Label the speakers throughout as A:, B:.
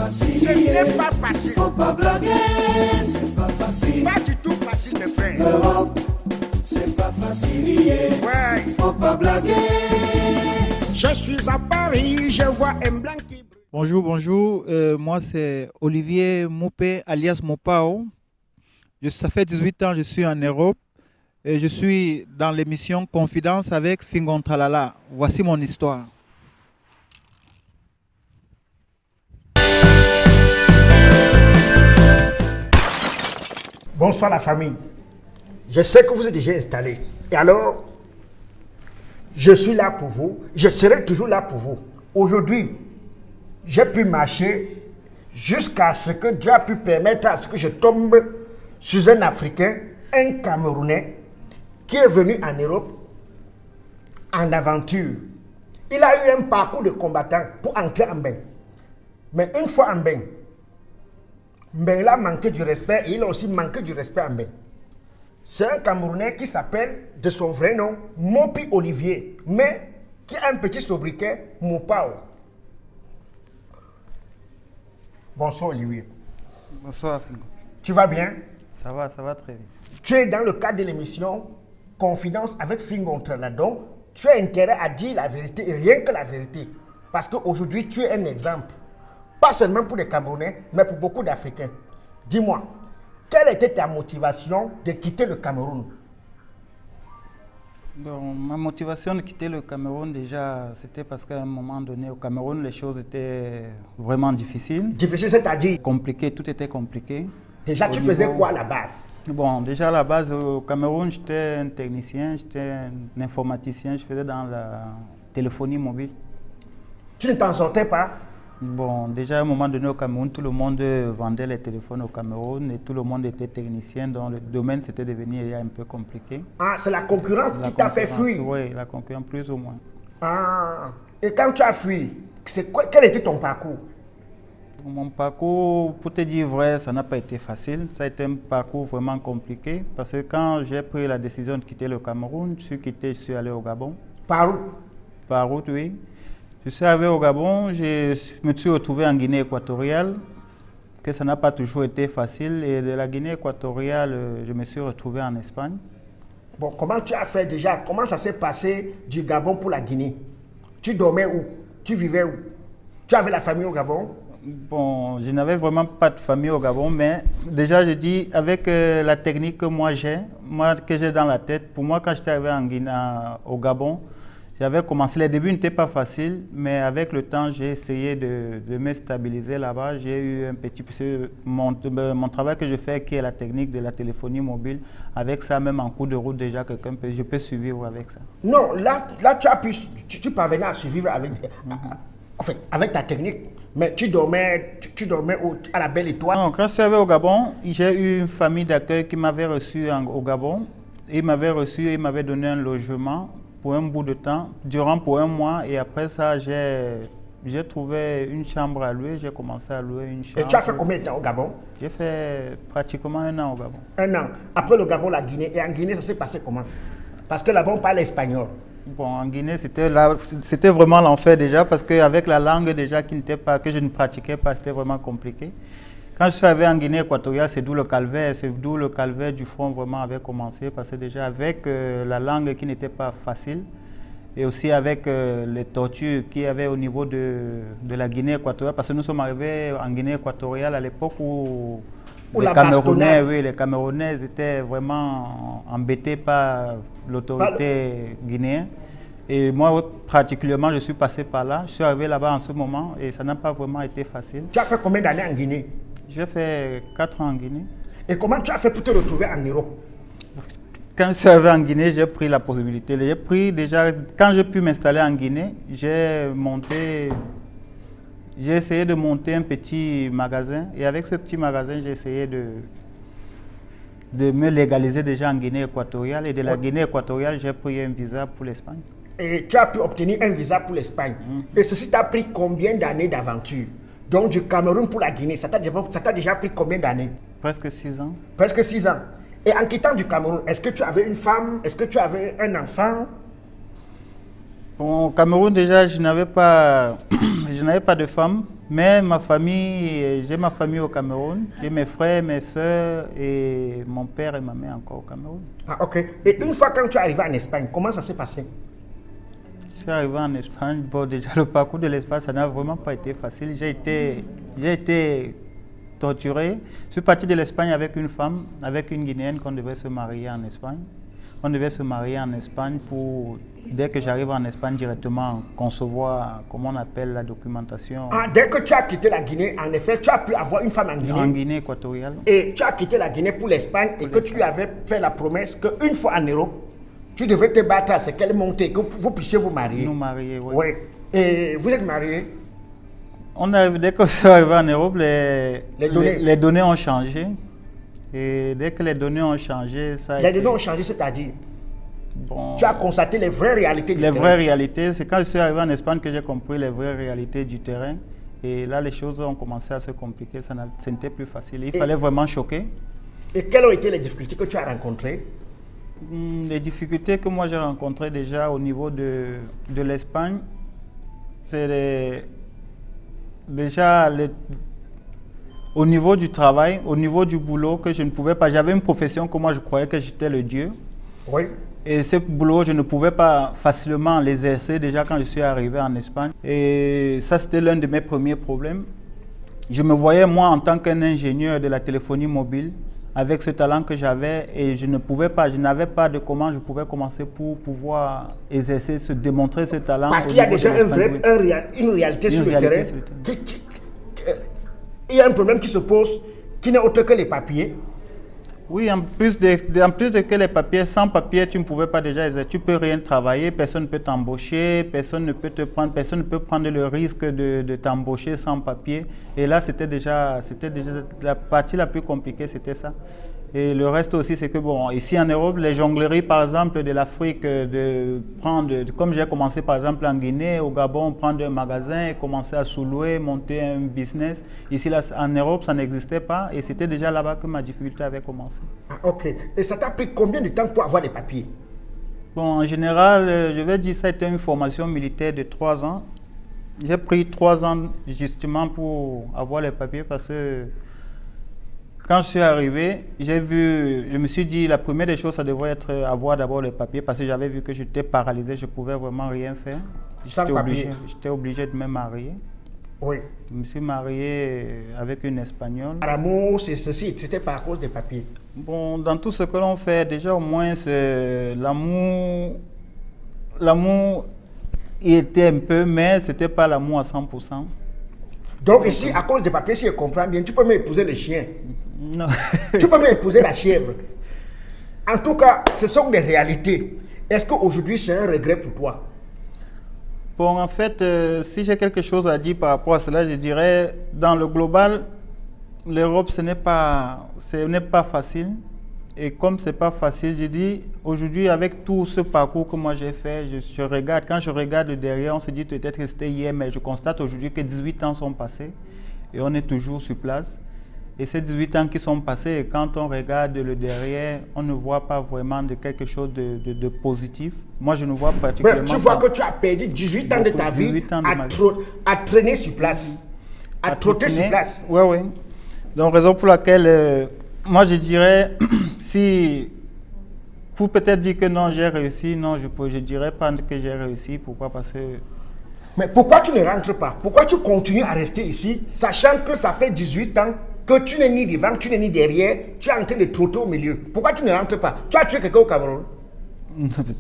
A: facile.
B: Ce n'est pas facile.
A: Faut pas blaguer, c'est pas facile.
B: Pas du tout facile, mes frères.
A: L'Europe, c'est pas facile.
B: Ouais.
A: Faut pas blaguer.
B: Je suis à Paris, je vois un blanc qui brille.
C: Bonjour, bonjour. Moi, c'est Olivier Moupé, alias Mopao. Ça fait 18 ans que je suis en Europe et je suis dans l'émission Confidence avec Fingon Tralala. Voici mon histoire.
B: Bonsoir la famille. Je sais que vous êtes déjà installés. Et alors, je suis là pour vous. Je serai toujours là pour vous. Aujourd'hui, j'ai pu marcher jusqu'à ce que Dieu a pu permettre à ce que je tombe sur un Africain, un Camerounais, qui est venu en Europe en aventure. Il a eu un parcours de combattant pour entrer en bain. Mais une fois en bain, il a manqué du respect et il a aussi manqué du respect en bain. C'est un Camerounais qui s'appelle, de son vrai nom, Mopi Olivier, mais qui a un petit sobriquet, Mopao. Bonsoir Olivier.
C: Bonsoir Fingon.
B: Tu vas bien?
C: Ça va très bien.
B: Tu es dans le cadre de l'émission Confidence avec Fingon Traladon. Tu as intérêt à dire la vérité et rien que la vérité. Parce qu'aujourd'hui, tu es un exemple. Pas seulement pour les Camerounais, mais pour beaucoup d'Africains. Dis-moi, quelle était ta motivation de quitter le Cameroun?
C: Bon, ma motivation de quitter le Cameroun, déjà, c'était parce qu'à un moment donné, au Cameroun, les choses étaient vraiment difficiles.
B: Difficile, c'est-à-dire?
C: Compliqué, tout était compliqué.
B: Déjà, tu faisais quoi à la base?
C: Bon, déjà à la base, au Cameroun, j'étais un technicien, j'étais un informaticien, je faisais dans la téléphonie mobile.
B: Tu ne t'en sortais pas?
C: Bon, déjà à un moment donné au Cameroun, tout le monde vendait les téléphones au Cameroun et tout le monde était technicien, donc le domaine s'était devenu un peu compliqué.
B: Ah, c'est la concurrence qui t'a fait fuir?
C: Oui, la concurrence plus ou moins.
B: Ah, et quand tu as fui, quel était ton parcours?
C: Mon parcours, pour te dire vrai, ça n'a pas été facile. Ça a été un parcours vraiment compliqué parce que quand j'ai pris la décision de quitter le Cameroun, je suis allé au Gabon.
B: Par où?
C: Par route, oui. Je suis arrivé au Gabon, je me suis retrouvé en Guinée équatoriale, que ça n'a pas toujours été facile. Et de la Guinée équatoriale, je me suis retrouvé en Espagne.
B: Bon, comment tu as fait déjà? Comment ça s'est passé du Gabon pour la Guinée? Tu dormais où? Tu vivais où? Tu avais la famille au Gabon?
C: Bon, je n'avais vraiment pas de famille au Gabon, mais déjà, je dis, avec la technique que que j'ai dans la tête, pour moi, quand j'étais arrivé en Guinée, au Gabon, j'avais commencé, les débuts n'étaient pas faciles, mais avec le temps, j'ai essayé de me stabiliser là-bas. J'ai eu un petit peu, mon travail que je fais, qui est la technique de la téléphonie mobile, avec ça, même en cours de route, déjà, je peux survivre avec ça.
B: Non, là tu parvenais à survivre avec, avec ta technique, mais tu dormais à la Belle Étoile?
C: Non, quand je suis arrivé au Gabon, j'ai eu une famille d'accueil qui m'avait reçu au Gabon. Ils m'avaient reçu et ils m'avaient donné un logement pour un bout de temps, pour un mois, et après ça, j'ai trouvé une chambre à louer, j'ai commencé à louer une chambre.
B: Et tu as fait combien de temps au Gabon?
C: J'ai fait pratiquement 1 an au Gabon.
B: 1 an. Après le Gabon, la Guinée. Et en Guinée, ça s'est passé comment? Parce que là-bas, on parle espagnol.
C: Bon, en Guinée, c'était vraiment l'enfer déjà, parce qu'avec la langue déjà que je ne pratiquais pas, c'était vraiment compliqué. Quand je suis arrivé en Guinée équatoriale, c'est d'où le calvaire du front vraiment avait commencé, parce que déjà avec la langue qui n'était pas facile, et aussi avec les tortures qu'il y avait au niveau de la Guinée équatoriale, parce que nous sommes arrivés en Guinée équatoriale à l'époque où les Camerounais étaient vraiment embêtés par l'autorité guinéenne. Et moi, particulièrement, je suis passé par là. Je suis arrivé là-bas en ce moment et ça n'a pas vraiment été facile.
B: Tu as fait combien d'années en Guinée?
C: J'ai fait 4 ans en Guinée.
B: Et comment tu as fait pour te retrouver en Europe?
C: Quand je suis arrivé en Guinée, j'ai pris la possibilité. Quand j'ai pu m'installer en Guinée, j'ai essayé de monter un petit magasin. Et avec ce petit magasin, j'ai essayé de me légaliser déjà en Guinée équatoriale. Et de la Guinée équatoriale, j'ai pris un visa pour l'Espagne.
B: Et tu as pu obtenir un visa pour l'Espagne. Et ceci t'a pris combien d'années d'aventure? Donc du Cameroun pour la Guinée, ça t'a déjà pris combien d'années?
C: Presque 6 ans.
B: Presque 6 ans. Et en quittant du Cameroun, est-ce que tu avais une femme? Est-ce que tu avais un enfant?
C: Bon, au Cameroun, déjà, je n'avais pas de femme. Mais ma famille, j'ai ma famille au Cameroun, j'ai mes frères, mes soeurs et mon père et ma mère encore au Cameroun.
B: Ah, ok. Et une fois quand tu es arrivé en Espagne, comment ça s'est passé?
C: Je suis arrivé en Espagne, bon déjà le parcours de l'Espagne, ça n'a vraiment pas été facile. J'ai été torturé. Je suis parti de l'Espagne avec une femme, avec une Guinéenne qu'on devait se marier en Espagne. On devait se marier en Espagne pour, dès que j'arrive en Espagne, directement concevoir, comment on appelle, la documentation.
B: Ah, dès que tu as quitté la Guinée, en effet, tu as pu avoir une femme en Guinée.
C: En Guinée équatoriale.
B: Et tu as quitté la Guinée pour l'Espagne et que tu lui avais fait la promesse qu'une fois en Europe, tu devrais te battre à ce qu'elle monte et que vous puissiez vous marier.
C: Nous marier, oui.
B: Oui. Et vous êtes mariés?
C: Dès que je suis arrivé en Europe,
B: Les
C: données ont changé. Et dès que les données ont changé, ça a
B: Les
C: été...
B: données ont changé, c'est-à-dire?
C: Bon,
B: Tu as constaté les vraies réalités du
C: les
B: terrain.
C: vraies réalités, c'est quand je suis arrivé en Espagne que j'ai compris les vraies réalités du terrain. Et là, les choses ont commencé à se compliquer, ce n'était plus facile. Il fallait vraiment choquer.
B: Et quelles ont été les difficultés que tu as rencontrées?
C: Les difficultés que moi j'ai rencontrées déjà au niveau de l'Espagne, c'est au niveau du travail, au niveau du boulot que je ne pouvais pas. J'avais une profession que moi je croyais que j'étais le Dieu.
B: Oui.
C: Et ce boulot, je ne pouvais pas facilement l'exercer déjà quand je suis arrivé en Espagne. Et ça, c'était l'un de mes premiers problèmes. Je me voyais, moi, en tant qu'un ingénieur de la téléphonie mobile, avec ce talent que j'avais, et je n'avais pas de comment je pouvais commencer pour pouvoir exercer, démontrer ce talent.
B: Parce qu'il y a déjà une réalité sur le terrain. Il y a un problème qui se pose, qui n'est autre que les papiers.
C: Oui, en plus de que les papiers, sans papier, tu ne pouvais pas déjà exercer, tu ne peux rien travailler, personne ne peut t'embaucher, personne ne peut te prendre, personne ne peut prendre le risque de t'embaucher sans papier. Et là, c'était déjà la partie la plus compliquée, c'était ça. Et le reste aussi, c'est que, bon, ici en Europe, les jongleries, par exemple, de l'Afrique, comme j'ai commencé, par exemple, en Guinée, au Gabon, prendre un magasin et commencer à sous-louer, monter un business. Ici, là, en Europe, ça n'existait pas et c'était déjà là-bas que ma difficulté avait commencé.
B: Ah, ok. Et ça t'a pris combien de temps pour avoir les papiers?
C: Bon, en général, je vais dire que ça a été une formation militaire de 3 ans. J'ai pris 3 ans, justement, pour avoir les papiers parce que quand je suis arrivé, je me suis dit, la première des choses, ça devrait être avoir d'abord les papiers parce que j'avais vu que j'étais paralysé, je ne pouvais vraiment rien faire. J'étais obligé de me marier.
B: Oui.
C: Je me suis marié avec une Espagnole.
B: Par amour, c'est ceci, c'était pas à cause des papiers.
C: Bon, dans tout ce que l'on fait, déjà au moins, c'est l'amour. L'amour, il était un peu, mais ce n'était pas l'amour à 100%.
B: Donc ici, à cause des papiers, si je comprends bien, tu peux m'épouser le chien.
C: Non.
B: Tu peux m'épouser la chèvre. En tout cas, ce sont des réalités. Est-ce qu'aujourd'hui, c'est un regret pour toi?
C: Bon, en fait, si j'ai quelque chose à dire par rapport à cela, je dirais, dans le global, l'Europe, ce n'est pas facile. Et comme ce n'est pas facile, je dis, aujourd'hui, avec tout ce parcours que moi j'ai fait, je regarde, quand je regarde derrière, on se dit peut-être que c'était hier, mais je constate aujourd'hui que 18 ans sont passés et on est toujours sur place. Et ces 18 ans qui sont passés, quand on regarde le derrière, on ne voit pas vraiment de quelque chose de positif. Moi, je ne vois particulièrement.
B: Bref, tu vois que tu as perdu 18 ans de ta vie à traîner sur place, à trotter sur place.
C: Oui, oui. Donc, raison pour laquelle, moi, je dirais, si, pour peut-être dire que non, j'ai réussi, non, je ne dirais pas que j'ai réussi. Pourquoi? Parce que...
B: Mais pourquoi tu ne rentres pas? Pourquoi tu continues à rester ici, sachant que ça fait 18 ans que tu n'es ni devant, tu n'es ni derrière, tu es en train de trotter au milieu? Pourquoi tu ne rentres pas? Tu as tué quelqu'un au Cameroun?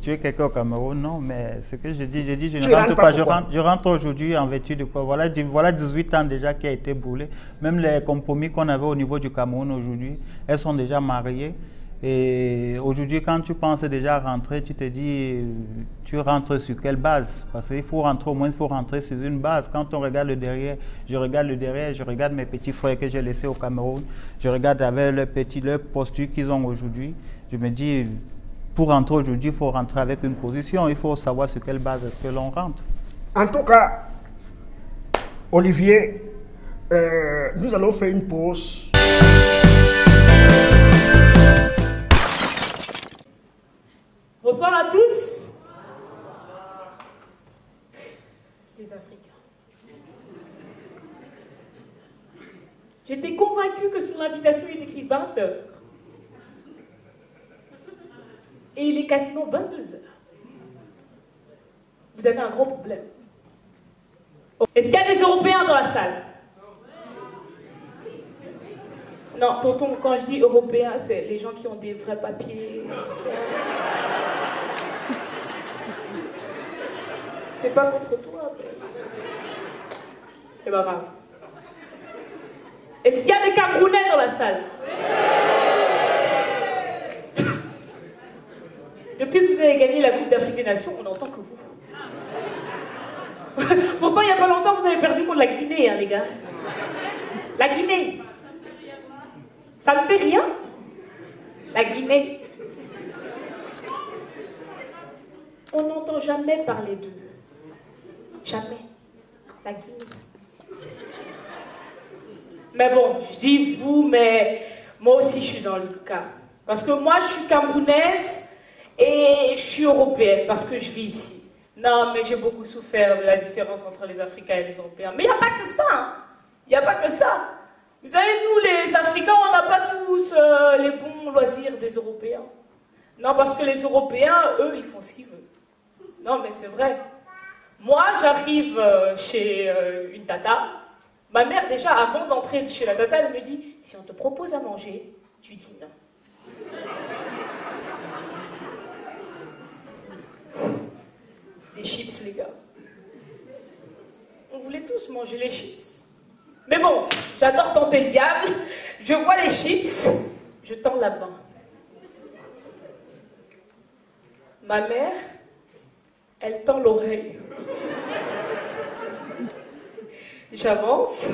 C: Tuer quelqu'un au Cameroun, non, mais ce que je dis, je ne rentre pas. Je rentre aujourd'hui en vertu de quoi? Voilà 18 ans déjà qui a été brûlé. Même les compromis qu'on avait au niveau du Cameroun aujourd'hui, elles sont déjà mariées. Et aujourd'hui, quand tu penses déjà rentrer, tu te dis, tu rentres sur quelle base? Parce qu'il faut rentrer, au moins il faut rentrer sur une base. Quand on regarde le derrière, je regarde mes petits frères que j'ai laissés au Cameroun, je regarde avec leur posture qu'ils ont aujourd'hui. Je me dis, pour rentrer aujourd'hui, il faut rentrer avec une position, il faut savoir sur quelle base est-ce que l'on rentre.
B: En tout cas, Olivier, nous allons faire une pause.
D: Bonsoir à tous. Les Africains. J'étais convaincue que sur l'invitation, il est écrit 20 heures. Et il est quasiment 22 heures. Vous avez un gros problème. Est-ce qu'il y a des Européens dans la salle? Non, tonton, quand je dis Européens, c'est les gens qui ont des vrais papiers, tout ça. C'est pas contre toi, mais... C'est pas grave. Est-ce qu'il y a des Camerounais dans la salle? Depuis que vous avez gagné la Coupe d'Afrique des Nations, on n'entend que vous. Pourtant, il n'y a pas longtemps, vous avez perdu contre la Guinée, hein, les gars. La Guinée. Ça ne fait rien. La Guinée. On n'entend jamais parler d'eux. Jamais. La Guinée. Mais bon, je dis vous, mais moi aussi je suis dans le cas. Parce que moi, je suis camerounaise et je suis européenne parce que je vis ici. Non, mais j'ai beaucoup souffert de la différence entre les Africains et les Européens. Mais il n'y a pas que ça. Hein. Il n'y a pas que ça. Vous savez, nous, les Africains, on n'a pas tous les bons loisirs des Européens. Non, parce que les Européens, eux, ils font ce qu'ils veulent. Non, mais c'est vrai. Moi, j'arrive chez une tata. Ma mère, déjà, avant d'entrer chez la tata, elle me dit, si on te propose à manger, tu dis non. Les chips, les gars. On voulait tous manger les chips. Mais bon, j'adore tenter le diable. Je vois les chips, je tends la main. Ma mère, elle tend l'oreille. J'avance.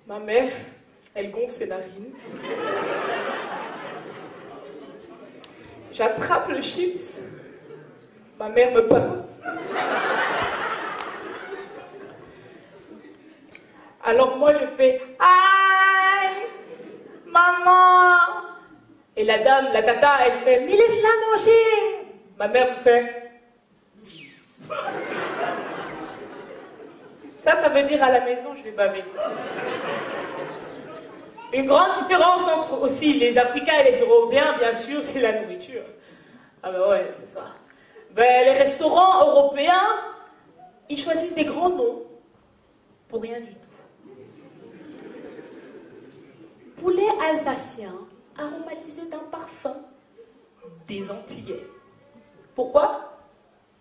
D: Ma mère, elle gonfle ses narines. J'attrape le chips. Ma mère me pince. Alors moi je fais « Aïe, maman !» Et la dame, la tata, elle fait « Mais laisse-la manger !» Ma mère me fait « Ça veut dire à la maison, je vais baver. » Une grande différence entre aussi les Africains et les Européens, bien sûr, c'est la nourriture. Ah ben ouais, c'est ça. Ben, les restaurants européens, ils choisissent des grands noms pour rien du tout. Poulet alsacien, aromatisé d'un parfum des Antillais. Pourquoi?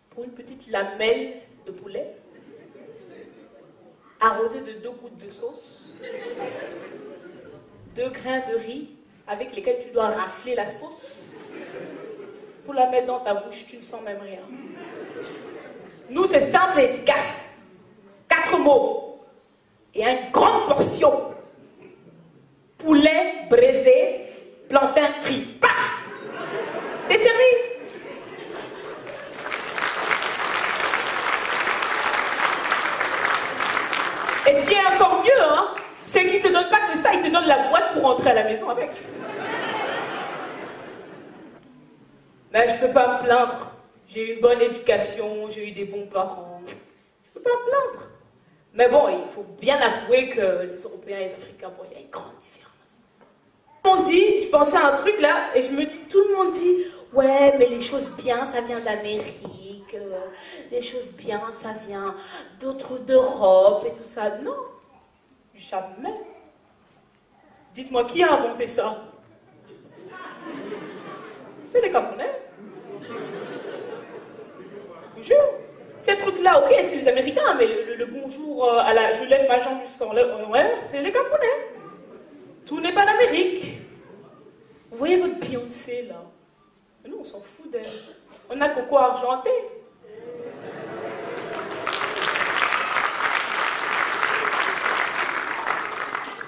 D: Pour une petite lamelle de poulet, arrosée de 2 gouttes de sauce, 2 grains de riz avec lesquels tu dois rafler la sauce. Pour la mettre dans ta bouche, tu ne sens même rien. Nous, c'est simple et efficace. 4 mots. Et une grande portion. Poulet braisé, plantain frit. Bah! T'es servi? Et ce qui est encore mieux, hein, c'est qu'ils ne te donnent pas que ça, ils te donnent la boîte pour rentrer à la maison avec. Ben, je ne peux pas me plaindre. J'ai eu une bonne éducation, j'ai eu des bons parents. Je ne peux pas me plaindre. Mais bon, il faut bien avouer que les Européens et les Africains, bon, il y a une grande différence. Tout le monde dit, je pensais à un truc là, et je me dis, tout le monde dit, ouais, mais les choses bien, ça vient d'Amérique, les choses bien, ça vient d'Europe et tout ça. Non, jamais. Dites-moi, qui a inventé ça? C'est les Camerounais. Je vous jure. Ces trucs-là, ok, c'est les Américains, mais le bonjour je lève ma jambe jusqu'en l'air, c'est les Camerounais. Tout n'est pas l'Amérique. Vous voyez votre Beyoncé, là? Nous, on s'en fout d'elle. On a Coco Argenté.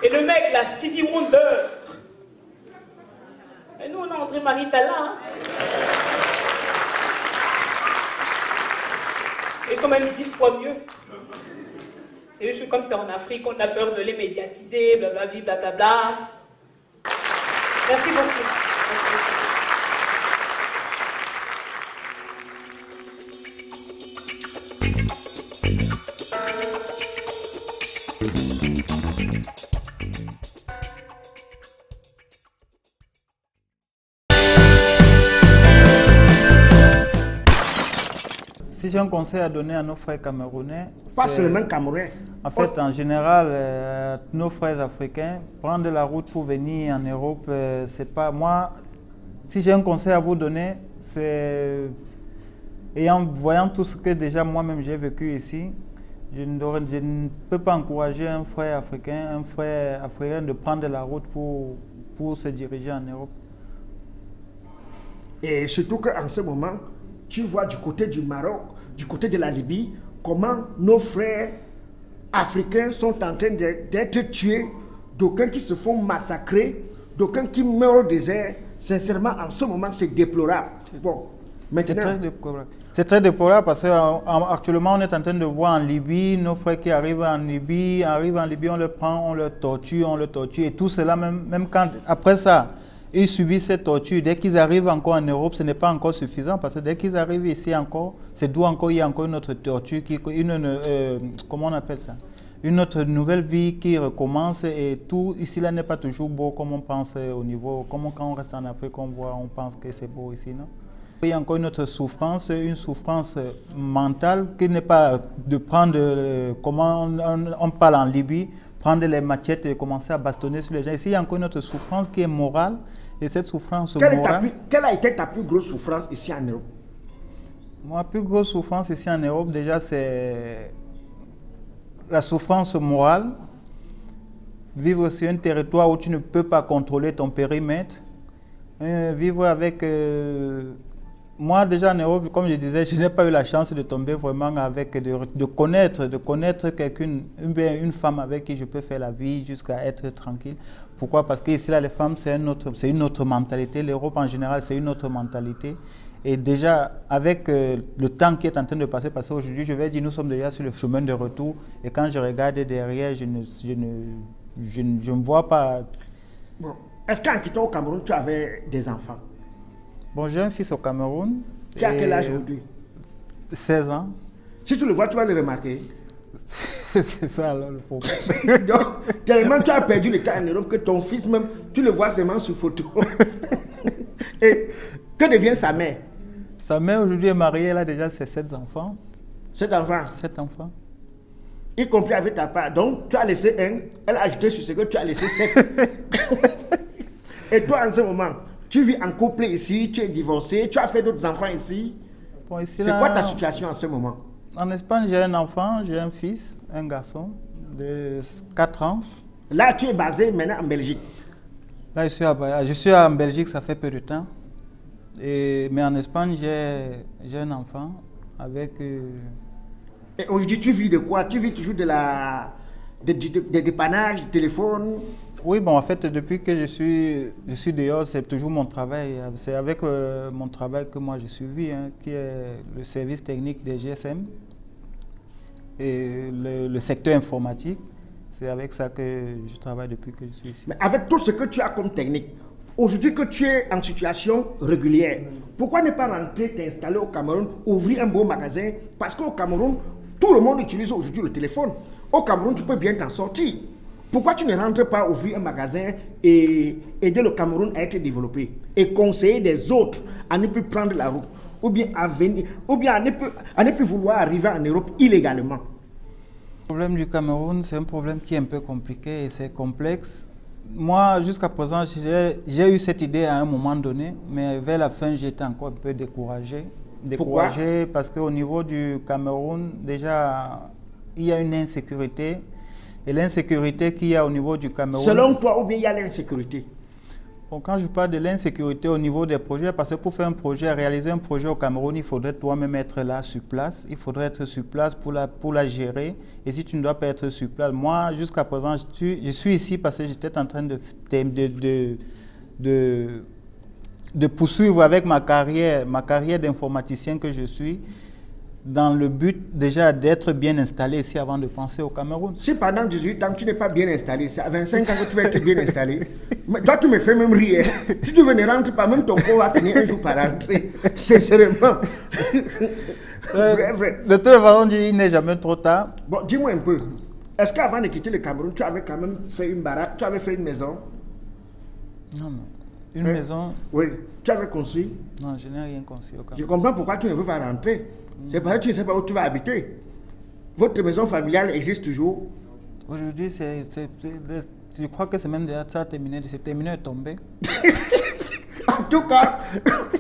D: Et le mec, là, Stevie Wonder. Et nous, on a André-Marie Tala. Hein. Ils sont même 10 fois mieux. C'est juste comme c'est en Afrique, on a peur de les médiatiser, blablabla, blablabla. Merci beaucoup. Merci beaucoup.
C: Si j'ai un conseil à donner à nos frères camerounais,
B: Pas seulement camerounais.
C: En fait, en général, nos frères africains, prendre la route pour venir en Europe, c'est pas moi. Si j'ai un conseil à vous donner, c'est voyant tout ce que déjà moi-même j'ai vécu ici, je ne peux pas encourager un frère africain de prendre la route pour se diriger en Europe.
B: Et surtout qu'en ce moment, tu vois du côté du Maroc, du côté de la Libye, comment nos frères africains sont en train d'être tués, d'aucuns qui se font massacrer, d'aucuns qui meurent au désert. Sincèrement, en ce moment, c'est déplorable. Bon, maintenant...
C: C'est très déplorable parce qu'actuellement, on est en train de voir en Libye, nos frères qui arrivent en Libye, on les prend, on les torture, et tout cela, même quand, après ça, ils subissent cette torture. Dès qu'ils arrivent encore en Europe, ce n'est pas encore suffisant parce que dès qu'ils arrivent ici encore, c'est d'où encore il y a encore une autre torture, comment on appelle ça? Une autre nouvelle vie qui recommence et tout ici là n'est pas toujours beau comme on pense au niveau, comme quand on reste en Afrique, on pense que c'est beau ici, non? Il y a encore une autre souffrance, une souffrance mentale qui n'est pas de prendre, comment on parle en Libye, prendre les machettes et commencer à bastonner sur les gens. Ici, il y a encore une autre souffrance qui est morale. Et cette souffrance morale...
B: Quelle a été ta plus grosse souffrance ici en Europe?
C: Ma plus grosse souffrance ici en Europe, déjà, c'est la souffrance morale. Vivre sur un territoire où tu ne peux pas contrôler ton périmètre. Vivre avec... Moi, déjà en Europe, comme je disais, je n'ai pas eu la chance de tomber vraiment avec, de connaître quelqu'une, une femme avec qui je peux faire la vie jusqu'à être tranquille. Pourquoi? Parce qu'ici, là, les femmes, c'est une autre mentalité. L'Europe, en général, c'est une autre mentalité. Et déjà, avec le temps qui est en train de passer, parce qu'aujourd'hui, je vais dire, nous sommes déjà sur le chemin de retour. Et quand je regarde derrière, je ne vois pas...
B: Bon. Est-ce qu'en quittant au Cameroun, tu avais des enfants?
C: Bon, j'ai un fils au Cameroun.
B: Qui a quel âge aujourd'hui?
C: 16 ans.
B: Si tu le vois, tu vas le remarquer.
C: C'est ça alors le problème.
B: Donc, tellement tu as perdu le temps en Europe que ton fils même, tu le vois seulement sur photo. Et que devient sa mère?
C: Sa mère aujourd'hui est mariée, elle a déjà ses 7 enfants.
B: 7 enfants?
C: 7 enfants.
B: Y compris avec ta part. Donc, tu as laissé un, elle a ajouté sur ce que tu as laissé 7. Et toi, en ce moment, tu vis en couple ici, tu es divorcé, tu as fait d'autres enfants ici.
C: Bon,
B: c'est quoi ta situation en ce moment?
C: En Espagne, j'ai un enfant, j'ai un fils, un garçon de 4 ans.
B: Là, tu es basé maintenant en Belgique?
C: Là, je suis en Belgique, ça fait peu de temps. Mais en Espagne, j'ai un enfant avec...
B: Et aujourd'hui, tu vis de quoi? Tu vis toujours des dépannages, du téléphone?
C: Oui, bon, en fait, depuis que je suis dehors, c'est toujours mon travail. C'est avec mon travail que moi j'ai suivi, hein, qui est le service technique des GSM et le secteur informatique. C'est avec ça que je travaille depuis que je suis ici.
B: Mais avec tout ce que tu as comme technique, aujourd'hui que tu es en situation régulière, pourquoi ne pas rentrer, t'installer au Cameroun, ouvrir un beau magasin? Parce qu'au Cameroun, tout le monde utilise aujourd'hui le téléphone. Au Cameroun, tu peux bien t'en sortir. Pourquoi tu ne rentres pas ouvrir un magasin et aider le Cameroun à être développé et conseiller des autres à ne plus prendre la route ou bien à venir, ou bien à ne plus vouloir arriver en Europe illégalement?
C: Le problème du Cameroun, c'est un problème qui est un peu compliqué et c'est complexe. Moi, jusqu'à présent, j'ai eu cette idée à un moment donné, mais vers la fin, j'étais encore un peu découragé.
B: Pourquoi?
C: Parce qu'au niveau du Cameroun, déjà, il y a une insécurité. Et l'insécurité qu'il y a au niveau du Cameroun...
B: Selon toi, ou bien il y a l'insécurité?
C: Bon, quand je parle de l'insécurité au niveau des projets, parce que pour faire un projet, réaliser un projet au Cameroun, il faudrait toi-même être là sur place. Il faudrait être sur place pour la gérer. Et si tu ne dois pas être sur place, moi, jusqu'à présent, je suis ici parce que j'étais en train de poursuivre avec ma carrière d'informaticien que je suis, dans le but déjà d'être bien installé ici avant de penser au Cameroun. Si
B: pendant 18 ans tu n'es pas bien installé, c'est à 25 ans que tu vas être bien installé. Mais toi tu me fais même rire. Si tu ne rentres pas, même ton corps va finir un jour par rentrer. Sincèrement.
C: De toute façon, il n'est jamais trop tard.
B: Bon, dis-moi un peu. Est-ce qu'avant de quitter le Cameroun, tu avais quand même fait une baraque, tu avais fait une maison?
C: Non, non. Une maison?
B: Oui. Tu avais construit?
C: Non, je n'ai rien construit au Cameroun.
B: Je comprends pourquoi tu ne veux pas rentrer. C'est parce que tu ne sais pas où tu vas habiter. Votre maison familiale existe toujours?
C: Aujourd'hui, je crois que c'est même déjà ça terminé. C'est terminé et tombé.
B: En tout cas,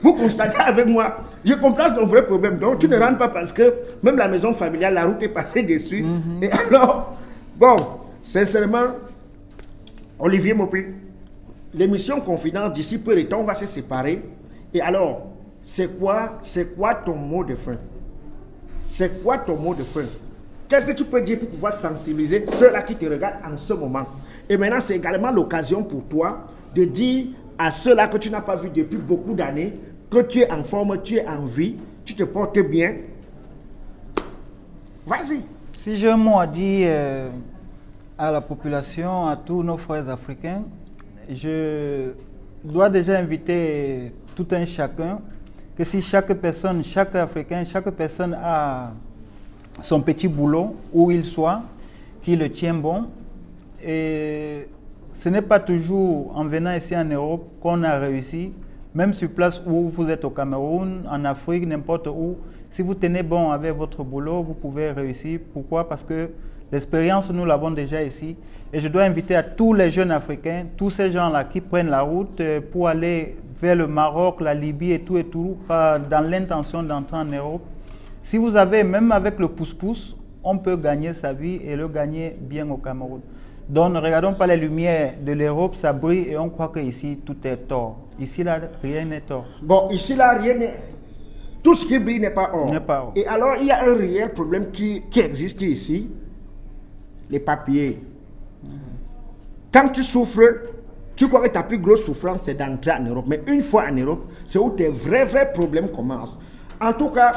B: vous constatez avec moi, je comprends ton vrai problème. Donc, tu ne rentres pas parce que même la maison familiale, la route est passée dessus. Et alors, bon, sincèrement, Olivier Mopé, l'émission Confidence, d'ici peu de temps, on va se séparer. Et alors, c'est quoi ton mot de fin? C'est quoi ton mot de fin? Qu'est-ce que tu peux dire pour pouvoir sensibiliser ceux-là qui te regardent en ce moment? Et maintenant, c'est également l'occasion pour toi de dire à ceux-là que tu n'as pas vu depuis beaucoup d'années que tu es en forme, tu es en vie, tu te portes bien. Vas-y.
C: Si j'ai un mot à dire à la population, à tous nos frères africains, je dois déjà inviter tout un chacun que si chaque personne, chaque Africain, chaque personne a son petit boulot, où il soit, qui le tient bon. Et ce n'est pas toujours en venant ici en Europe qu'on a réussi, même sur place où vous êtes au Cameroun, en Afrique, n'importe où. Si vous tenez bon avec votre boulot, vous pouvez réussir. Pourquoi? Parce que l'expérience, nous l'avons déjà ici. Et je dois inviter à tous les jeunes Africains, tous ces gens-là qui prennent la route pour aller vers le Maroc, la Libye et tout, dans l'intention d'entrer en Europe. Si vous avez, même avec le pouce-pouce, on peut gagner sa vie et le gagner bien au Cameroun. Donc ne regardons pas les lumières de l'Europe, ça brille et on croit qu'ici tout est tort. Ici là, rien n'est tort.
B: Bon, ici là, rien n'est... Tout ce qui brille n'est pas or.
C: N'est pas or.
B: Et alors, il y a un réel problème qui existe ici, les papiers. Quand tu souffres, tu crois que ta plus grosse souffrance, c'est d'entrer en Europe. Mais une fois en Europe, c'est où tes vrais problèmes commencent. En tout cas,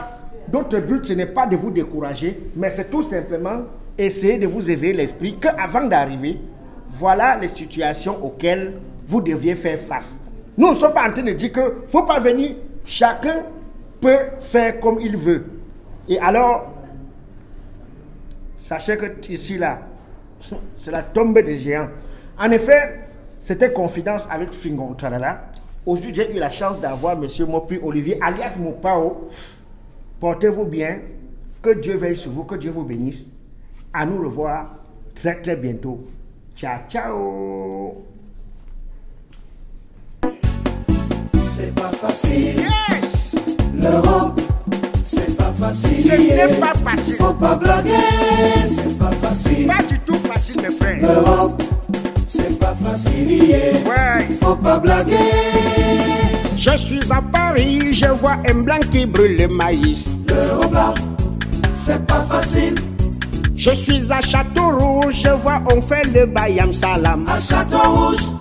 B: notre but, ce n'est pas de vous décourager, mais c'est tout simplement essayer de vous éveiller l'esprit qu'avant d'arriver, voilà les situations auxquelles vous devriez faire face. Nous ne sommes pas en train de dire qu'il ne faut pas venir, chacun peut faire comme il veut. Et alors, sachez que ici là, c'est la tombée des géants. En effet, c'était Confidence avec Fingon Tralala. Aujourd'hui, j'ai eu la chance d'avoir M. Mopi Olivier, alias Mopao. Portez-vous bien, que Dieu veille sur vous, que Dieu vous bénisse. À nous revoir très bientôt. Ciao, ciao.
A: C'est pas facile.
B: Yes!
A: L'Europe, c'est pas facile.
B: Ce n'est pas facile.
A: Faut pas blaguer, c'est pas facile.
B: Pas du tout facile, mes frères.
A: L'Europe, c'est pas facile.
B: Ouais.
A: Faut pas blaguer.
B: Je suis à Paris, je vois un blanc qui brûle le maïs.
A: L'Europe là, c'est pas facile.
B: Je suis à Château-Rouge, je vois on fait le bayam salam.
A: À Château-Rouge,